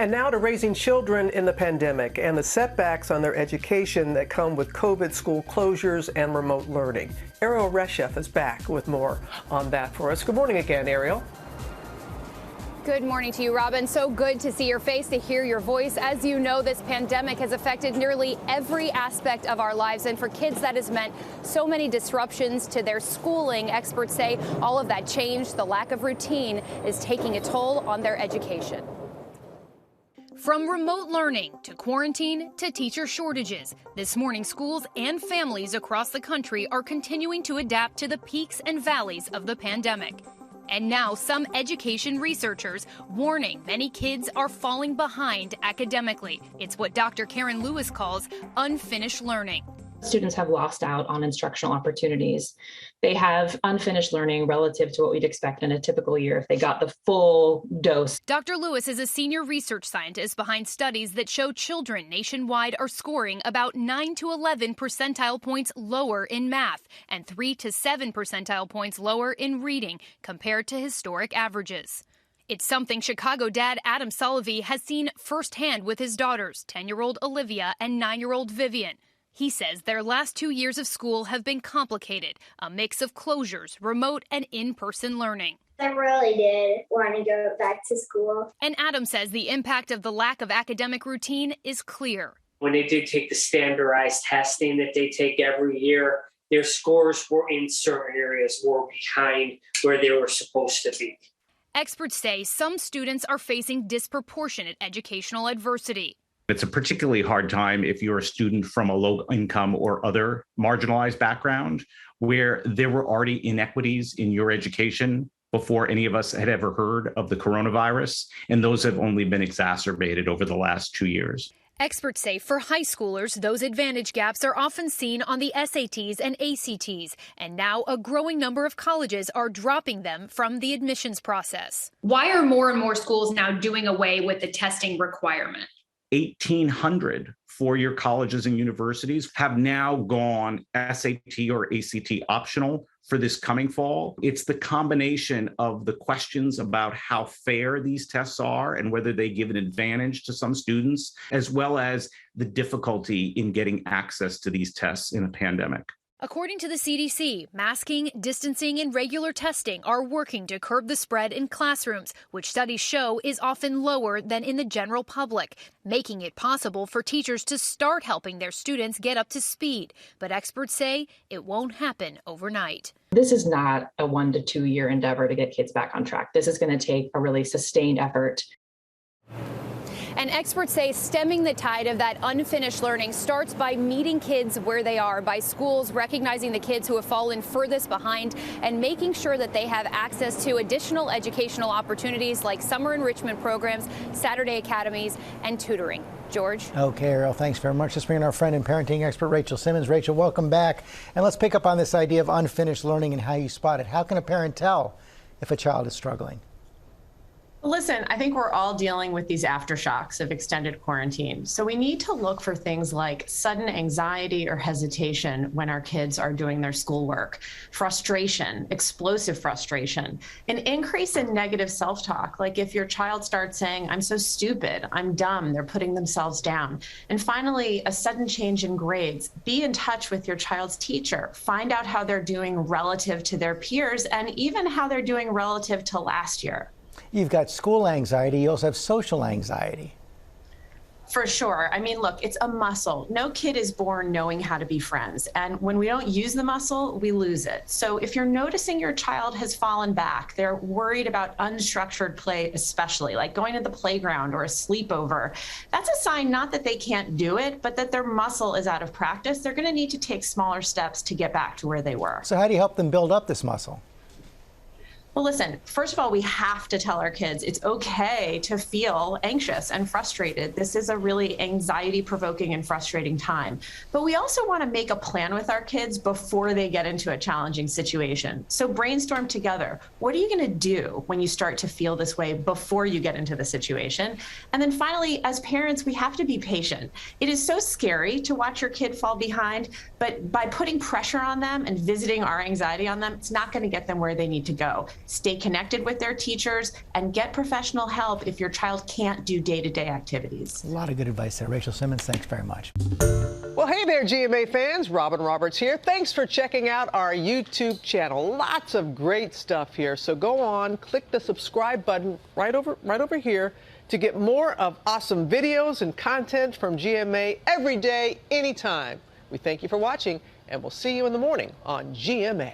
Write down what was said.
And now to raising children in the pandemic and the setbacks on their education that come with COVID school closures and remote learning. Ariel Reshef is back with more on that for us. Good morning again, Ariel. Good morning to you, Robin. So good to see your face, to hear your voice. As you know, this pandemic has affected nearly every aspect of our lives. And for kids, that has meant so many disruptions to their schooling. Experts say all of that change, the lack of routine, is taking a toll on their education. From remote learning to quarantine to teacher shortages, this morning schools and families across the country are continuing to adapt to the peaks and valleys of the pandemic. And now some education researchers warning many kids are falling behind academically. It's what Dr. Karen Lewis calls unfinished learning. Students have lost out on instructional opportunities. They have unfinished learning relative to what we'd expect in a typical year if they got the full dose. Dr. Lewis is a senior research scientist behind studies that show children nationwide are scoring about 9 to 11 percentile points lower in math and 3 to 7 percentile points lower in reading compared to historic averages. It's something Chicago dad Adam Solovey has seen firsthand with his daughters, 10-year-old Olivia and 9-year-old Vivian. He says their last 2 years of school have been complicated, a mix of closures, remote and in-person learning. I really did want to go back to school. And Adam says the impact of the lack of academic routine is clear. When they did take the standardized testing that they take every year, their scores were in certain areas were behind where they were supposed to be. Experts say some students are facing disproportionate educational adversity. It's a particularly hard time if you're a student from a low income or other marginalized background where there were already inequities in your education before any of us had ever heard of the coronavirus. And those have only been exacerbated over the last 2 years. Experts say for high schoolers, those advantage gaps are often seen on the SATs and ACTs. And now a growing number of colleges are dropping them from the admissions process. Why are more and more schools now doing away with the testing requirement? 1,800 four-year colleges and universities have now gone SAT or ACT optional for this coming fall. It's the combination of the questions about how fair these tests are and whether they give an advantage to some students, as well as the difficulty in getting access to these tests in a pandemic. According to the CDC, masking, distancing, and regular testing are working to curb the spread in classrooms, which studies show is often lower than in the general public, making it possible for teachers to start helping their students get up to speed. But experts say it won't happen overnight. This is not a 1 to 2 year endeavor to get kids back on track. This is going to take a really sustained effort. And experts say stemming the tide of that unfinished learning starts by meeting kids where they are, by schools recognizing the kids who have fallen furthest behind and making sure that they have access to additional educational opportunities like summer enrichment programs, Saturday academies, and tutoring. George? Okay, Ariel, thanks very much. Let's bring in our friend and parenting expert, Rachel Simmons. Rachel, welcome back. And let's pick up on this idea of unfinished learning and how you spot it. How can a parent tell if a child is struggling? Listen, I think we're all dealing with these aftershocks of extended quarantine. So we need to look for things like sudden anxiety or hesitation when our kids are doing their schoolwork, frustration, explosive frustration, an increase in negative self-talk. Like if your child starts saying, I'm so stupid, I'm dumb, they're putting themselves down. And finally, a sudden change in grades. Be in touch with your child's teacher. Find out how they're doing relative to their peers and even how they're doing relative to last year. You've got school anxiety. You also have social anxiety. For sure. I mean, look, it's a muscle. No kid is born knowing how to be friends. And when we don't use the muscle, we lose it. So if you're noticing your child has fallen back, they're worried about unstructured play, especially like going to the playground or a sleepover, that's a sign not that they can't do it, but that their muscle is out of practice. They're going to need to take smaller steps to get back to where they were. So how do you help them build up this muscle? Well, listen, first of all, we have to tell our kids it's okay to feel anxious and frustrated. This is a really anxiety-provoking and frustrating time. But we also want to make a plan with our kids before they get into a challenging situation. So brainstorm together. What are you going to do when you start to feel this way before you get into the situation? And then finally, as parents, we have to be patient. It is so scary to watch your kid fall behind, but by putting pressure on them and visiting our anxiety on them, it's not going to get them where they need to go. stay connected with their teachers, and get professional help if your child can't do day-to-day activities. A lot of good advice there. Rachel Simmons, thanks very much. Well, hey there, GMA fans. Robin Roberts here. Thanks for checking out our YouTube channel. Lots of great stuff here. So go on, click the subscribe button right over here to get more of awesome videos and content from GMA every day, anytime. We thank you for watching, and we'll see you in the morning on GMA.